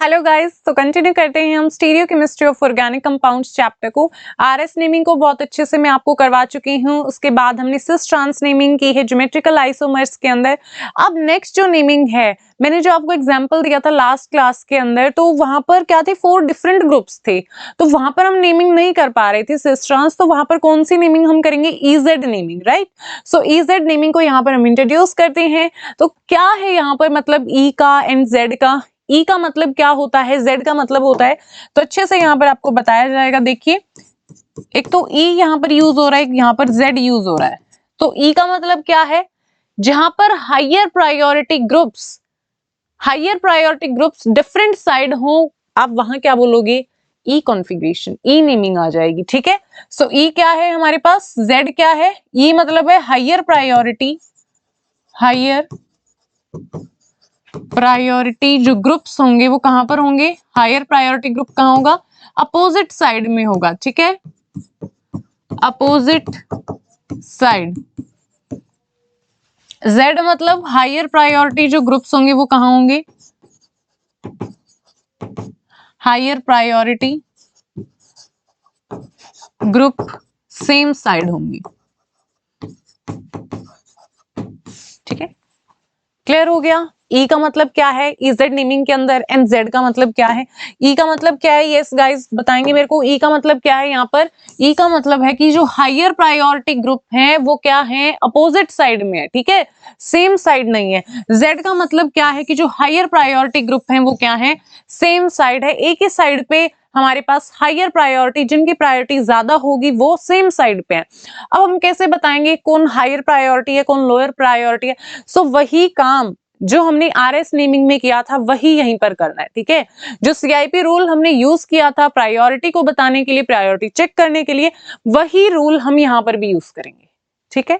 Hello guys, तो continue करते हैं हम stereo chemistry of organic compounds chapter को। आरएस नेमिंग को बहुत अच्छे से मैं आपको करवा चुकी हूँ। उसके बाद हमने सिस ट्रांस नेमिंग की है ज्योमेट्रिकल आइसोमर्स के अंदर। अब नेक्स्ट जो नेमिंग है, मैंने जो आपको एग्जांपल दिया था लास्ट क्लास के अंदर, तो वहां पर क्या थे, 4 डिफरेंट ग्रुप्स थे, तो वहां पर हम नेमिंग नहीं कर पा रहे थे सिस ट्रांस, तो वहां पर कौन सी नेमिंग हम करेंगे, इजेड नेमिंग, राइट। सो इजेड नेमिंग को यहाँ पर हम इंट्रोड्यूस करते हैं। तो क्या है यहाँ पर मतलब ई का एंड जेड का। ई का मतलब क्या होता है, जेड का मतलब होता है, तो अच्छे से यहाँ पर आपको बताया जाएगा। देखिए, एक तो ई यहाँ पर यूज हो रहा है, यहाँ पर जेड यूज हो रहा है। तो ई का मतलब क्या है, जहां पर higher priority groups different side हो, आप वहां क्या बोलोगे, ई कॉन्फ़िगरेशन, ई नेमिंग आ जाएगी। ठीक है, सो ई क्या है हमारे पास, जेड क्या है, ई मतलब है हायर प्रायोरिटी जो ग्रुप्स होंगे वो कहां पर होंगे, हायर प्रायोरिटी ग्रुप कहां होगा, अपोजिट साइड में होगा। ठीक है, अपोजिट साइड। जेड मतलब हायर प्रायोरिटी जो ग्रुप्स होंगे वो कहां होंगे, higher priority group same side होंगी। ठीक है, क्लियर हो गया। ई का मतलब क्या है इजेड नेमिंग के अंदर, एंड जेड का मतलब क्या है। ई का मतलब क्या है, यस गाइस बताएंगे मेरे को, ई का मतलब क्या है यहाँ पर। ई का मतलब है कि जो हायर प्रायोरिटी ग्रुप है वो क्या है, अपोजिट साइड में है। ठीक है, सेम साइड नहीं है। जेड का मतलब क्या है कि जो हायर प्रायोरिटी ग्रुप है वो क्या है, सेम साइड है, एक ही साइड पे हमारे पास हायर प्रायोरिटी, जिनकी प्रायोरिटी ज्यादा होगी वो सेम साइड पे है। अब हम कैसे बताएंगे कौन हायर प्रायोरिटी है कौन लोअर प्रायोरिटी है। सो वही काम जो हमने आरएस नेमिंग में किया था वही यहीं पर करना है। ठीक है, जो सीआईपी रूल हमने यूज किया था प्रायोरिटी को बताने के लिए, प्रायोरिटी चेक करने के लिए, वही रूल हम यहाँ पर भी यूज करेंगे। ठीक है,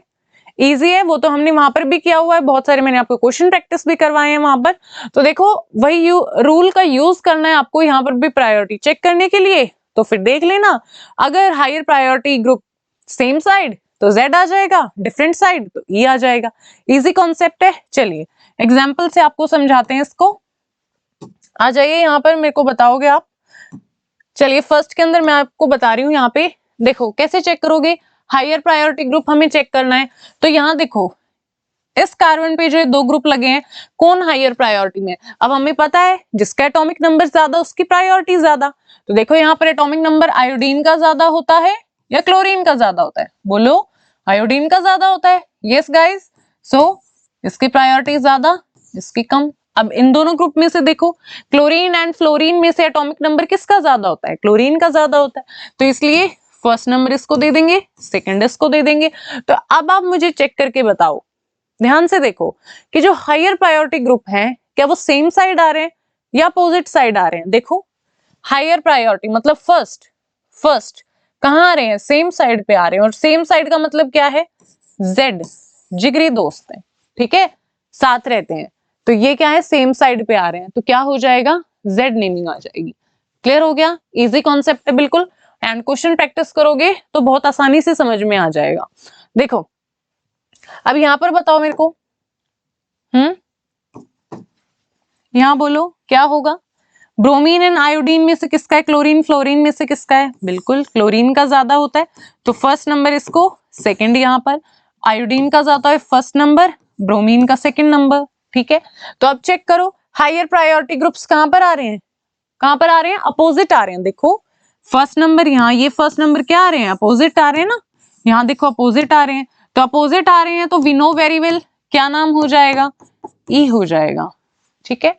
इजी है, वो तो हमने वहां पर भी किया हुआ है, बहुत सारे मैंने आपको क्वेश्चन प्रैक्टिस भी करवाए हैं वहां पर। तो देखो, वही रूल का यूज करना है आपको यहाँ पर भी प्रायोरिटी चेक करने के लिए। तो फिर देख लेना, अगर higher priority group same side तो जेड आ जाएगा, डिफरेंट साइड तो ई आ जाएगा। इजी कॉन्सेप्ट है। चलिए एग्जाम्पल से आपको समझाते हैं इसको। आ जाइए यहाँ पर, मेरे को बताओगे आप। चलिए फर्स्ट के अंदर मैं आपको बता रही हूँ, यहाँ पे देखो कैसे चेक करोगे, हायर प्रायोरिटी ग्रुप हमें चेक करना है। तो यहाँ देखो, इस कार्बन पे जो 2 ग्रुप लगे हैं, कौन हायर प्रायोरिटी में। अब हमें पता है जिसका एटॉमिक नंबर ज्यादा उसकी प्रायोरिटी ज्यादा। तो देखो यहाँ पर एटॉमिक नंबर आयोडीन का ज्यादा होता है या क्लोरीन का ज्यादा होता है, बोलो। आयोडीन का ज्यादा होता है, यस गाइस। सो इसकी प्रायोरिटी ज्यादा, इसकी कम। अब इन दोनों ग्रुप में से देखो, क्लोरीन एंड फ्लोरीन में से एटॉमिक नंबर किसका ज्यादा होता है, क्लोरीन का ज्यादा होता है। तो इसलिए फर्स्ट नंबर इसको दे देंगे, सेकंड इसको दे देंगे। तो अब आप मुझे चेक करके बताओ, ध्यान से देखो कि जो हायर प्रायोरिटी ग्रुप है क्या वो सेम साइड आ रहे हैं या अपोजिट साइड आ रहे हैं। देखो, हायर प्रायोरिटी मतलब फर्स्ट कहाँ आ रहे हैं, सेम साइड पे आ रहे हैं। और सेम साइड का मतलब क्या है, जेड, जिगरी दोस्त है। ठीक है, साथ रहते हैं, तो ये क्या है, सेम साइड पे आ रहे हैं, तो क्या हो जाएगा, जेड नेमिंग आ जाएगी। क्लियर हो गया, इजी कॉन्सेप्ट है बिल्कुल। एंड क्वेश्चन प्रैक्टिस करोगे तो बहुत आसानी से समझ में आ जाएगा। देखो अब यहां पर बताओ मेरे को, यहां बोलो क्या होगा, ब्रोमीन एंड आयोडीन में से किसका है, क्लोरीन फ्लोरीन में से किसका है, बिल्कुल क्लोरीन का ज्यादा होता है। तो फर्स्ट नंबर इसको, सेकंड यहाँ पर आयोडीन का ज्यादा है फर्स्ट नंबर, ब्रोमीन का सेकंड नंबर। ठीक है, तो अब चेक करो हायर प्रायोरिटी ग्रुप्स कहां पर आ रहे हैं, कहां पर आ रहे हैं, अपोजिट आ रहे हैं। देखो फर्स्ट नंबर, यहाँ ये फर्स्ट नंबर क्या आ रहे हैं, अपोजिट आ रहे हैं ना, यहाँ देखो अपोजिट आ रहे हैं। तो अपोजिट आ रहे हैं तो वी नो वेरी वेल क्या नाम हो जाएगा, ई हो जाएगा। ठीक है,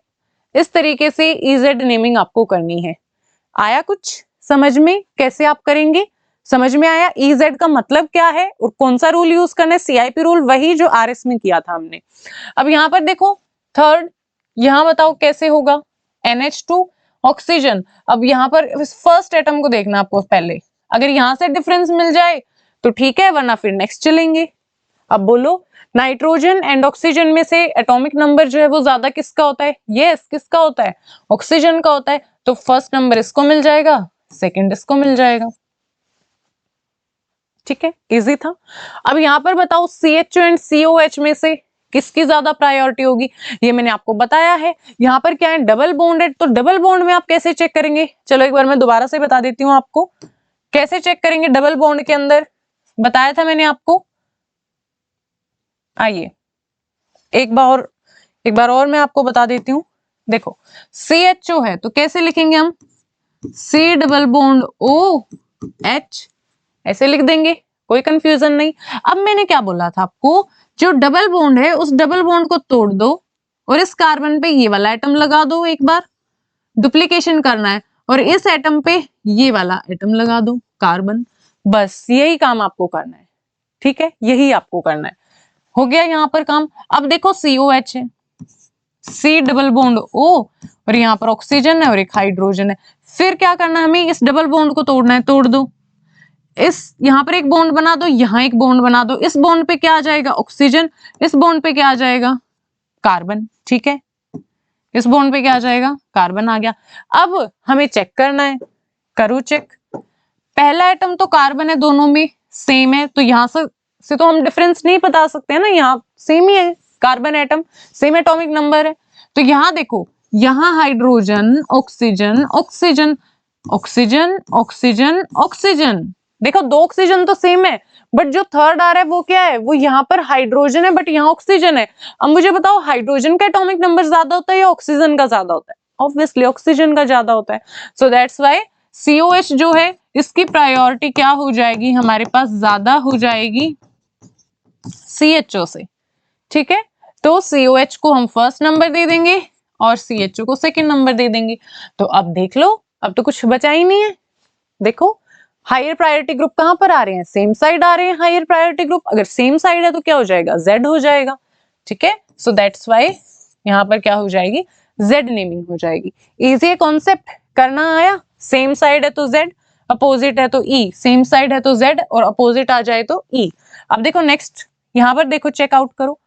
इस तरीके से इजेड नेमिंग आपको करनी है। आया कुछ समझ में, कैसे आप करेंगे, समझ में आया इजेड का मतलब क्या है और कौन सा रूल यूज करना है, सीआईपी रूल, वही जो आरएस में किया था हमने। अब यहाँ पर देखो थर्ड, यहाँ बताओ कैसे होगा, NH2 ऑक्सीजन। अब यहाँ पर फर्स्ट एटम को देखना आपको पहले, अगर यहाँ से डिफरेंस मिल जाए तो ठीक है, वरना फिर नेक्स्ट चलेंगे। अब बोलो, नाइट्रोजन एंड ऑक्सीजन में से एटॉमिक नंबर जो है वो ज्यादा किसका होता है, यस किसका होता है, ऑक्सीजन का होता है। तो फर्स्ट नंबर इसको मिल जाएगा, सेकंड इसको मिल जाएगा। ठीक है, इजी था। अब यहां पर बताओ CHO एंड COH में से किसकी ज्यादा प्रायोरिटी होगी, ये मैंने आपको बताया है। यहाँ पर क्या है, डबल बॉन्ड है, तो डबल बॉन्ड में आप कैसे चेक करेंगे, चलो एक बार मैं दोबारा से बता देती हूँ आपको कैसे चेक करेंगे डबल बॉन्ड के अंदर, बताया था मैंने आपको। आइए एक बार और मैं आपको बता देती हूँ। देखो CHO है तो कैसे लिखेंगे हम, C डबल बॉन्ड OH ऐसे लिख देंगे, कोई कंफ्यूजन नहीं। अब मैंने क्या बोला था आपको, जो डबल बॉन्ड है उस डबल बॉन्ड को तोड़ दो और इस कार्बन पे ये वाला एटम लगा दो, एक बार डुप्लीकेशन करना है, और इस एटम पे ये वाला एटम लगा दो कार्बन, बस यही काम आपको करना है, ठीक है, यही आपको करना है। हो गया यहाँ पर काम। अब देखो COH है, C डबल बॉन्ड O और यहाँ पर ऑक्सीजन है और एक हाइड्रोजन है। फिर क्या करना है, हमें इस डबल बॉन्ड को तोड़ना है, तोड़ दो, इस यहाँ पर एक बॉन्ड बना दो, यहाँ एक बॉन्ड बना दो, इस बॉन्ड पे क्या आ जाएगा ऑक्सीजन, इस बॉन्ड पे क्या आ जाएगा कार्बन, ठीक है, इस बॉन्ड पे क्या आ जाएगा कार्बन आ गया। अब हमें चेक करना है, करो चेक, पहला एटम तो कार्बन है, दोनों में सेम है, तो यहां से तो हम डिफरेंस नहीं बता सकते हैं ना, यहाँ सेम ही है, carbon atom same atomic number है। तो यहाँ देखो, यहाँ hydrogen oxygen oxygen oxygen oxygen oxygen, देखो दो ऑक्सीजन तो सेम है, बट जो थर्ड आ रहा है वो क्या है, वो यहाँ पर हाइड्रोजन है बट यहाँ ऑक्सीजन है। अब मुझे बताओ हाइड्रोजन का एटॉमिक नंबर ज्यादा होता है या ऑक्सीजन का ज्यादा होता है, ऑब्वियसली ऑक्सीजन का ज्यादा होता है। सो दैट्स व्हाई COH जो है इसकी प्रायोरिटी क्या हो जाएगी, हमारे पास ज्यादा हो जाएगी CHO से, ठीक है। तो COH को हम फर्स्ट नंबर दे देंगे और CHO को सेकंड नंबर दे देंगे। तो अब देख लो, अब तो कुछ बचा ही नहीं है। देखो हायर प्रायोरिटी ग्रुप कहां पर आ रहे हैं, सेम साइड आ रहे हैं हायर प्रायोरिटी ग्रुप, अगर सेम साइड है तो क्या हो जाएगा Z हो जाएगा, ठीक है। सो दैट्स व्हाई यहाँ पर क्या हो जाएगी, Z नेमिंग हो जाएगी। इजी कॉन्सेप्ट, करना आया, सेम साइड है तो Z, अपोजिट है तो E, सेम साइड है तो Z और अपोजिट आ जाए तो E। अब देखो नेक्स्ट, यहाँ पर देखो चेकआउट करो,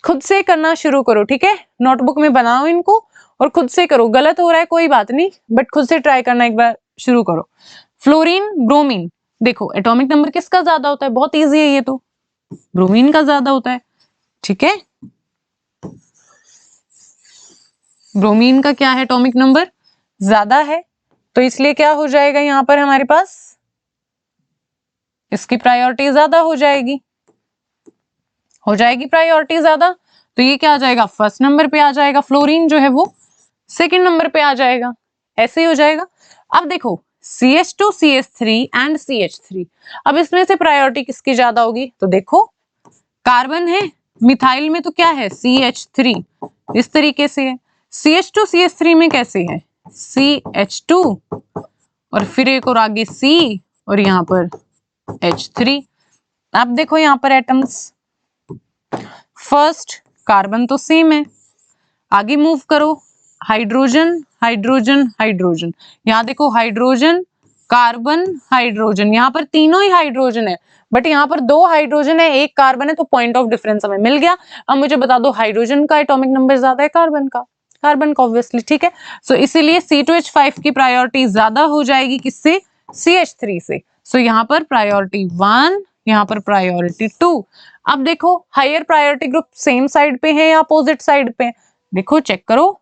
खुद से करना शुरू करो, ठीक है, नोटबुक में बनाओ इनको और खुद से करो, गलत हो रहा है कोई बात नहीं, बट खुद से ट्राई करना एक बार शुरू करो। फ्लोरीन ब्रोमीन, देखो एटॉमिक नंबर किसका ज्यादा होता है, बहुत इजी है ये तो, ब्रोमीन का ज्यादा होता है, ठीक है, ब्रोमीन का क्या है एटॉमिक नंबर ज्यादा है, तो इसलिए क्या हो जाएगा यहाँ पर हमारे पास, इसकी प्रायोरिटी ज्यादा हो जाएगी प्रायोरिटी ज्यादा, तो ये क्या आ जाएगा फर्स्ट नंबर पे आ जाएगा, फ्लोरीन जो है वो सेकंड नंबर पे आ जाएगा, ऐसे ही हो जाएगा। अब देखो CH2 CH3 एंड CH3, अब इसमें से प्रायोरिटी किसकी ज्यादा होगी, तो देखो कार्बन है, मिथाइल में तो क्या है CH3, इस तरीके से है, CH2 CH3 में कैसे है CH2 और फिर एक और आगे C और यहाँ पर H3। अब देखो यहाँ पर एटम्स, फर्स्ट कार्बन तो सेम है, आगे मूव करो, हाइड्रोजन हाइड्रोजन हाइड्रोजन, यहाँ देखो हाइड्रोजन कार्बन हाइड्रोजन, यहाँ पर तीनों ही हाइड्रोजन है, बट यहाँ पर दो हाइड्रोजन है एक कार्बन है, तो पॉइंट ऑफ डिफरेंस हमें मिल गया। अब मुझे बता दो हाइड्रोजन का एटॉमिक नंबर ज्यादा है कार्बन का ऑब्वियसली, ठीक है। सो इसीलिए C2H5 की प्रायोरिटी ज्यादा हो जाएगी किससे, CH3 से। सो यहाँ पर प्रायोरिटी 1, यहाँ पर प्रायोरिटी 2। अब देखो higher priority group same side पे है या अपोजिट साइड पे, देखो चेक करो,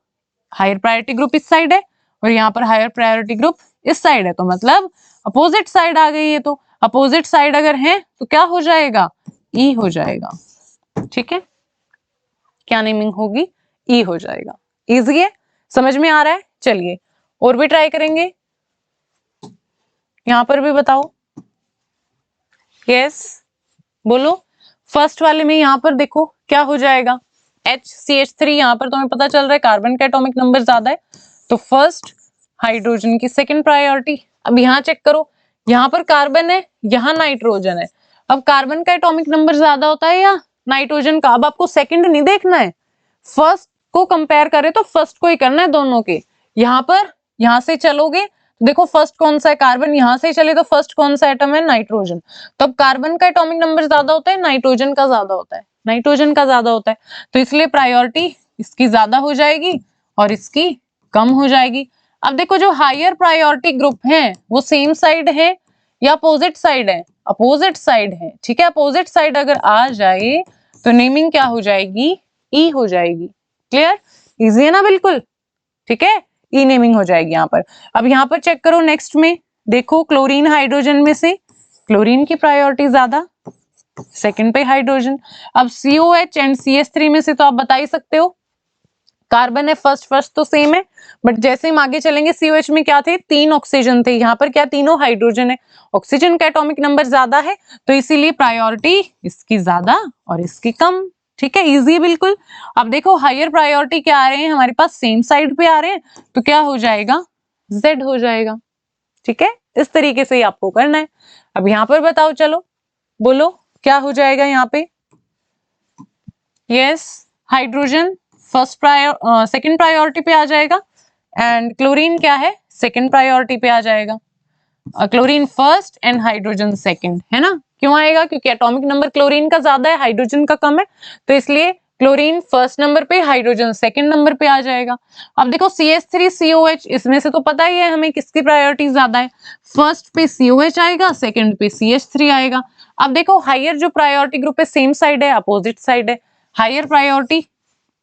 हायर प्रायोरिटी ग्रुप इस साइड है और यहाँ पर हायर प्रायोरिटी ग्रुप इस साइड है, तो मतलब अपोजिट साइड आ गई है, तो अपोजिट साइड अगर है तो क्या हो जाएगा E हो जाएगा, ठीक है, क्या नेमिंग होगी E हो जाएगा। इजी है, समझ में आ रहा है, चलिए और भी ट्राई करेंगे, यहां पर भी बताओ, यस बोलो। फर्स्ट वाले में यहाँ पर देखो क्या हो जाएगा HCH3, यहाँ पर तुम्हें पता चल रहा है कार्बन का एटॉमिक नंबर ज्यादा है, तो फर्स्ट हाइड्रोजन की सेकंड प्रायोरिटी। अब यहाँ चेक करो, यहाँ पर कार्बन है, यहाँ नाइट्रोजन है, अब कार्बन का एटॉमिक नंबर ज्यादा होता है या नाइट्रोजन का, अब आपको सेकंड नहीं देखना है, फर्स्ट को कंपेयर करें तो फर्स्ट को ही करना है दोनों के। यहाँ पर यहाँ से चलोगे तो देखो फर्स्ट कौन सा है कार्बन, यहाँ से चले तो फर्स्ट कौन सा एटम है नाइट्रोजन, तो अब कार्बन का एटॉमिक नंबर ज्यादा होता है नाइट्रोजन का ज्यादा होता है, नाइट्रोजन का ज्यादा होता है, तो इसलिए प्रायोरिटी इसकी ज्यादा हो जाएगी और इसकी कम हो जाएगी। अब देखो जो हायर प्रायोरिटी ग्रुप है वो सेम साइड है या अपोजिट साइड है, अपोजिट साइड है, ठीक है, अपोजिट साइड अगर आ जाए तो नेमिंग क्या हो जाएगी, ई हो जाएगी। क्लियर, इजी है ना बिल्कुल, ठीक है, ई नेमिंग हो जाएगी यहाँ पर। अब यहाँ पर चेक करो नेक्स्ट में, देखो क्लोरीन हाइड्रोजन में से क्लोरीन की प्रायोरिटी ज्यादा, सेकंड पे हाइड्रोजन। अब COH एंड CH3 में से तो आप बता ही सकते हो, कार्बन है फर्स्ट तो सेम है, बट जैसे हम आगे चलेंगे COH में क्या थे, 3 ऑक्सीजन थे, यहाँ पर क्या तीनों हाइड्रोजन है, ऑक्सीजन का एटॉमिक नंबर ज्यादा है तो इसीलिए प्रायोरिटी इसकी ज्यादा और इसकी कम। ठीक है, इजी बिल्कुल। अब देखो हायर प्रायोरिटी क्या आ रहे हैं हमारे पास, सेम साइड पे आ रहे हैं, तो क्या हो जाएगा, Z हो जाएगा। ठीक है, इस तरीके से ही आपको करना है। अब यहाँ पर बताओ, चलो बोलो क्या हो जाएगा यहाँ पे। यस, हाइड्रोजन सेकंड प्रायोरिटी पे आ जाएगा एंड क्लोरीन क्या है, सेकंड प्रायोरिटी पे आ जाएगा। Chlorine first and hydrogen second, है ना। क्यों आएगा, क्योंकि एटॉमिक नंबर क्लोरीन का ज्यादा है, हाइड्रोजन का कम है, तो इसलिए क्लोरीन फर्स्ट नंबर पे, हाइड्रोजन सेकंड नंबर पे आ जाएगा। अब देखो CH3 COH, इसमें से तो पता ही है हमें किसकी प्रायोरिटी ज्यादा है, फर्स्ट पे COH आएगा, सेकंड पे CH3 आएगा। अब देखो हायर जो प्रायोरिटी ग्रुप है सेम साइड है, अपोजिट साइड है, हायर प्रायोरिटी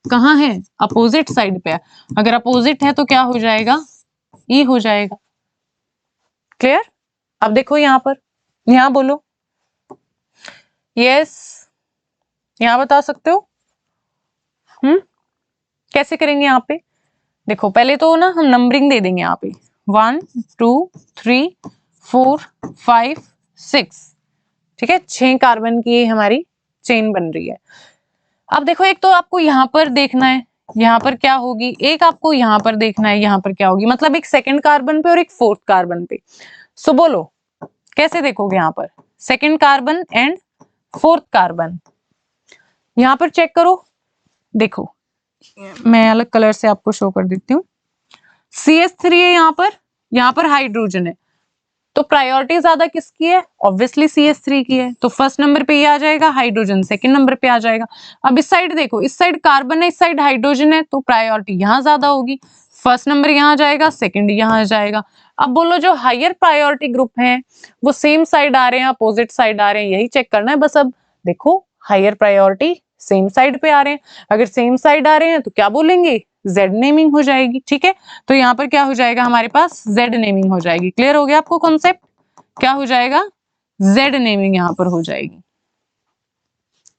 कहाँ है, अपोजिट साइड पे है, अगर अपोजिट है तो क्या हो जाएगा, ई हो जाएगा। क्लियर, अब देखो यहाँ पर, यहाँ बोलो, यस, यहाँ बता सकते हो। कैसे करेंगे यहाँ पे, देखो पहले तो ना हम नंबरिंग दे देंगे यहाँ पे, 1 2 3 4 5 6, ठीक है, 6 कार्बन की हमारी चेन बन रही है। अब देखो एक तो आपको यहाँ पर देखना है, यहाँ पर क्या होगी, एक आपको यहाँ पर देखना है, यहाँ पर क्या होगी, मतलब एक सेकंड कार्बन पे और एक फोर्थ कार्बन पे। सो बोलो कैसे देखोगे, यहाँ पर second carbon and fourth carbon, यहाँ पर चेक करो, देखो मैं अलग कलर से आपको शो कर देती हूँ। CH3 है यहाँ पर हाइड्रोजन है, तो प्रायोरिटी ज्यादा किसकी है, ऑब्वियसली CH3 की है, तो फर्स्ट नंबर पे ये आ जाएगा, हाइड्रोजन सेकंड नंबर पे आ जाएगा। अब इस साइड देखो, इस साइड कार्बन है, इस साइड हाइड्रोजन है, तो प्रायोरिटी यहाँ ज्यादा होगी, फर्स्ट नंबर यहाँ जाएगा, सेकंड यहाँ जाएगा। अब बोलो जो हायर प्रायोरिटी ग्रुप है वो सेम साइड आ रहे हैं, अपोजिट साइड आ रहे हैं, यही चेक करना है बस। अब देखो हायर प्रायोरिटी सेम साइड पे आ रहे हैं, अगर सेम साइड आ रहे हैं तो क्या बोलेंगे, Z नेमिंग हो जाएगी। ठीक है, तो यहाँ पर क्या हो जाएगा हमारे पास, Z नेमिंग हो जाएगी। क्लियर हो गया आपको कॉन्सेप्ट, क्या हो जाएगा, Z नेमिंग यहाँ पर हो जाएगी।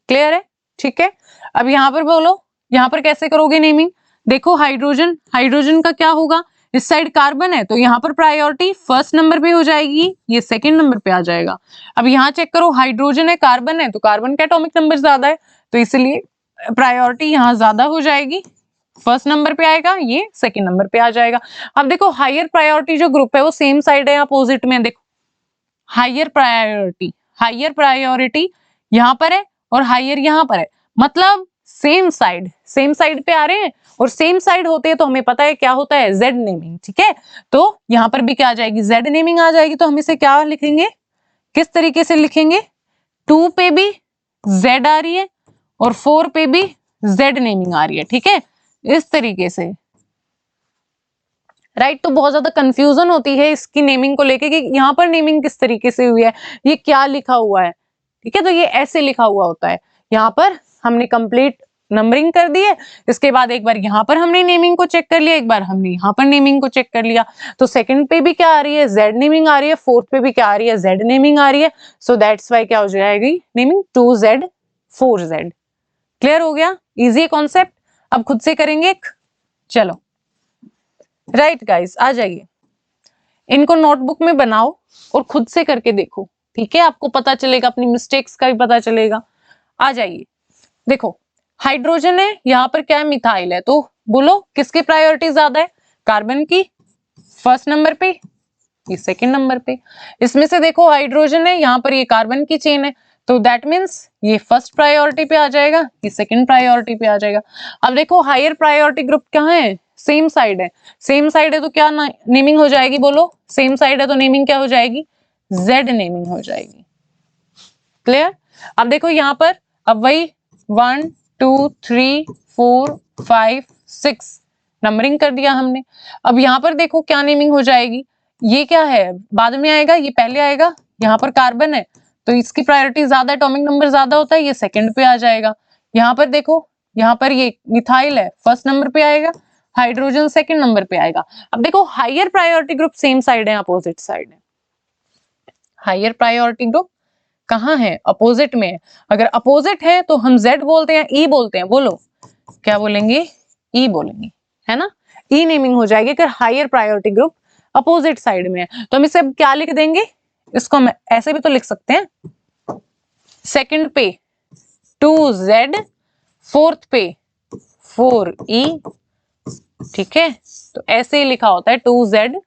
क्लियर है, ठीक है। अब यहाँ पर बोलो, यहाँ पर कैसे करोगे नेमिंग, देखो हाइड्रोजन का क्या होगा, इस साइड कार्बन है तो यहाँ पर प्रायोरिटी फर्स्ट नंबर पे हो जाएगी, ये सेकंड नंबर पे आ जाएगा। अब यहाँ चेक करो, हाइड्रोजन है कार्बन है, तो कार्बन का एटॉमिक नंबर ज्यादा है, तो इसलिए प्रायोरिटी यहाँ ज्यादा हो जाएगी, फर्स्ट नंबर पे आएगा, ये सेकंड नंबर पे आ जाएगा। अब देखो हायर प्रायोरिटी जो ग्रुप है वो सेम साइड है, अपोजिट में, देखो हायर प्रायोरिटी यहाँ पर है और हायर यहाँ पर है, मतलब सेम साइड पे आ रहे हैं, और सेम साइड होते हैं तो हमें पता है क्या होता है, Z नेमिंग। ठीक है, तो यहाँ पर भी क्या आ जाएगी, Z नेमिंग आ जाएगी। तो हम इसे क्या लिखेंगे, किस तरीके से लिखेंगे, 2 पे भी Z आ रही है और 4 पे भी Z नेमिंग आ रही है। ठीक है, इस तरीके से, राइट। तो बहुत ज्यादा कंफ्यूजन होती है इसकी नेमिंग को लेके कि यहाँ पर नेमिंग किस तरीके से हुई है, ये क्या लिखा हुआ है। ठीक है, तो ये ऐसे लिखा हुआ होता है। यहाँ पर हमने कंप्लीट नंबरिंग कर दी है, इसके बाद एक बार यहाँ पर हमने नेमिंग को चेक कर लिया, एक बार हमने यहाँ पर नेमिंग को चेक कर लिया। तो सेकंड पे भी क्या आ रही है, Z नेमिंग आ रही है, फोर्थ पे भी क्या आ रही है, Z नेमिंग आ रही है। सो दैट्स वाई क्या हो जाएगी नेमिंग, 2Z 4Z। क्लियर हो गया, इजी कॉन्सेप्ट। अब खुद से करेंगे, चलो राइट गाइस, आ जाइए, इनको नोटबुक में बनाओ और खुद से करके देखो। ठीक है, आपको पता चलेगा, अपनी मिस्टेक्स का भी पता चलेगा। आ जाइए, देखो हाइड्रोजन है, यहाँ पर क्या है, मिथाइल है, तो बोलो किसकी प्रायोरिटी ज्यादा है, कार्बन की फर्स्ट नंबर पे, ये सेकंड नंबर पे। इसमें से देखो हाइड्रोजन है, यहाँ पर ये कार्बन की चेन है, तो दैट मीन्स ये फर्स्ट प्रायोरिटी पे आ जाएगा, ये सेकंड प्रायोरिटी पे आ जाएगा। अब देखो हायर प्रायोरिटी ग्रुप कहाँ है, सेम साइड है, सेम साइड है तो क्या नेमिंग हो जाएगी, बोलो सेम साइड है तो नेमिंग क्या हो जाएगी, Z नेमिंग हो जाएगी। क्लियर, अब देखो यहाँ पर, अब वही 1 2 3 4 5 6 नंबरिंग कर दिया हमने। अब यहाँ पर देखो क्या नेमिंग हो जाएगी, ये क्या है, बाद में आएगा, ये पहले आएगा। यहाँ पर कार्बन है तो इसकी प्रायोरिटी ज्यादा, एटॉमिक नंबर ज्यादा होता है, ये सेकंड पे आ जाएगा। यहाँ पर देखो, यहाँ पर ये मिथाइल है, फर्स्ट नंबर पे आएगा, हाइड्रोजन सेकंड नंबर पे आएगा। अब देखो higher priority group same side है, अपोजिट साइड है। हायर प्रायोरिटी ग्रुप कहाँ है? अपोजिट में है। अगर अपोजिट है तो हम Z बोलते हैं, E बोलते हैं, बोलो क्या बोलेंगे? E बोलेंगे, है ना? E नेमिंग हो जाएगी अगर higher priority group opposite side में है। तो हम इसे क्या लिख देंगे? इसको हम ऐसे भी तो लिख सकते हैं, सेकंड पे 2Z, फोर्थ पे 4E, ठीक है? तो ऐसे ही लिखा होता है 2Z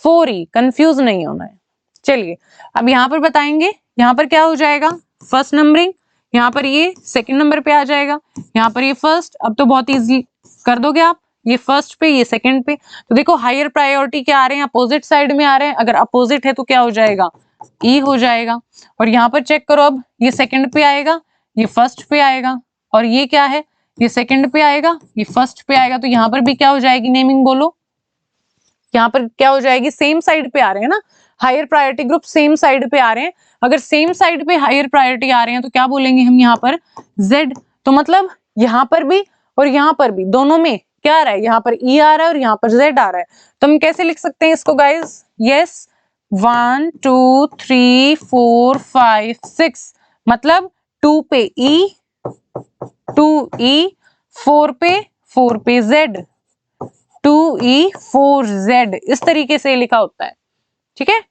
4E, कंफ्यूज नहीं होना है। चलिए अब यहां पर बताएंगे, यहां पर क्या हो जाएगा? फर्स्ट नंबरिंग, यहाँ पर ये सेकंड नंबर पे आ जाएगा, यहाँ पर ये फर्स्ट। अब तो बहुत इजी कर दोगे आप, ये फर्स्ट पे ये सेकंड पे। तो देखो हायर प्रायोरिटी क्या आ रहे हैं? अपोजिट साइड में आ रहे हैं। अगर अपोजिट है तो क्या हो जाएगा? ई हो जाएगा। और यहाँ पर चेक करो, अब ये सेकंड पे आएगा, ये फर्स्ट पे आएगा, और ये क्या है? ये सेकंड पे आएगा, ये फर्स्ट पे आएगा। तो यहाँ पर भी क्या हो जाएगी नेमिंग? बोलो यहाँ पर क्या हो जाएगी? सेम साइड पे आ रहे हैं ना, higher priority group same side पे आ रहे हैं। अगर सेम साइड पे हायर प्रायोरिटी आ रहे हैं तो क्या बोलेंगे हम यहाँ पर? Z। तो मतलब यहाँ पर भी और यहाँ पर भी, दोनों में क्या आ रहा है? यहाँ पर E आ रहा है और यहाँ पर Z आ रहा है। तो हम कैसे लिख सकते हैं इसको गाइस? यस, 1 2 3 4 5 6, मतलब 2 पे E, 2E, 4 पे Z, 2E 4Z, इस तरीके से लिखा होता है, ठीक है?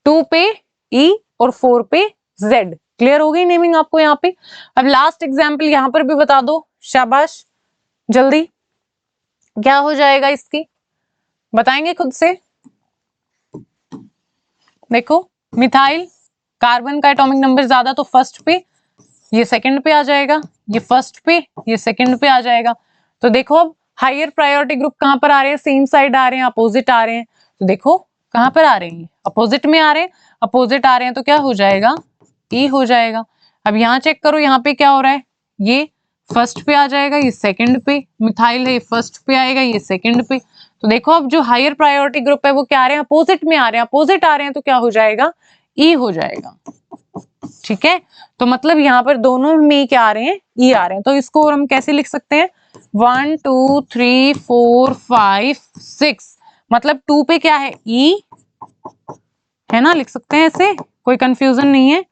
2 पे E और 4 पे Z। क्लियर हो गई नेमिंग आपको यहाँ पे? अब लास्ट एग्जाम्पल यहाँ पर भी बता दो, शाबाश, जल्दी क्या हो जाएगा इसकी? बताएंगे खुद से? देखो मिथाइल, कार्बन का एटॉमिक नंबर ज्यादा तो फर्स्ट पे, ये सेकंड पे आ जाएगा, ये फर्स्ट पे, ये सेकंड पे आ जाएगा। तो देखो अब हायर प्रायोरिटी ग्रुप कहां पर आ रहे हैं? सेम साइड आ रहे हैं, अपोजिट आ रहे हैं। तो देखो कहां पर आ रहे हैं? अपोजिट में आ रहे हैं, अपोजिट आ रहे हैं तो क्या हो जाएगा? ई हो जाएगा। अब यहाँ चेक करो, यहाँ पे क्या हो रहा है? ये फर्स्ट पे आ जाएगा, ये सेकंड पे, मिथाइल है, ये फर्स्ट पे आएगा, ये सेकंड पे। तो देखो अब जो हायर प्रायोरिटी ग्रुप है वो क्या आ रहे हैं? अपोजिट में आ रहे हैं, अपोजिट आ रहे हैं तो क्या हो जाएगा? ई हो जाएगा, ठीक है? तो मतलब यहाँ पर दोनों में क्या आ रहे हैं? ई आ रहे हैं। तो इसको हम कैसे लिख सकते हैं? 1 2 3 4 5 6, मतलब 2 पे क्या है? ई, है ना? लिख सकते हैं ऐसे, कोई कंफ्यूजन नहीं है।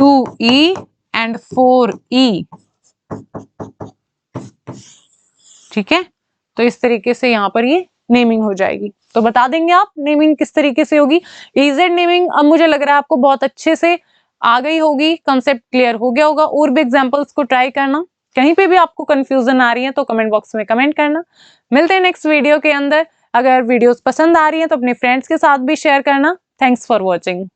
2E एंड 4E, ठीक है? तो इस तरीके से यहाँ पर ये नेमिंग हो जाएगी। तो बता देंगे आप नेमिंग किस तरीके से होगी? इजेड नेमिंग अब मुझे लग रहा है आपको बहुत अच्छे से आ गई होगी, कंसेप्ट क्लियर हो गया होगा। और भी एग्जांपल्स को ट्राई करना, कहीं पे भी आपको कंफ्यूजन आ रही है तो कमेंट बॉक्स में कमेंट करना। मिलते हैं नेक्स्ट वीडियो के अंदर। अगर वीडियोस पसंद आ रही है तो अपने फ्रेंड्स के साथ भी शेयर करना। Thanks for watching.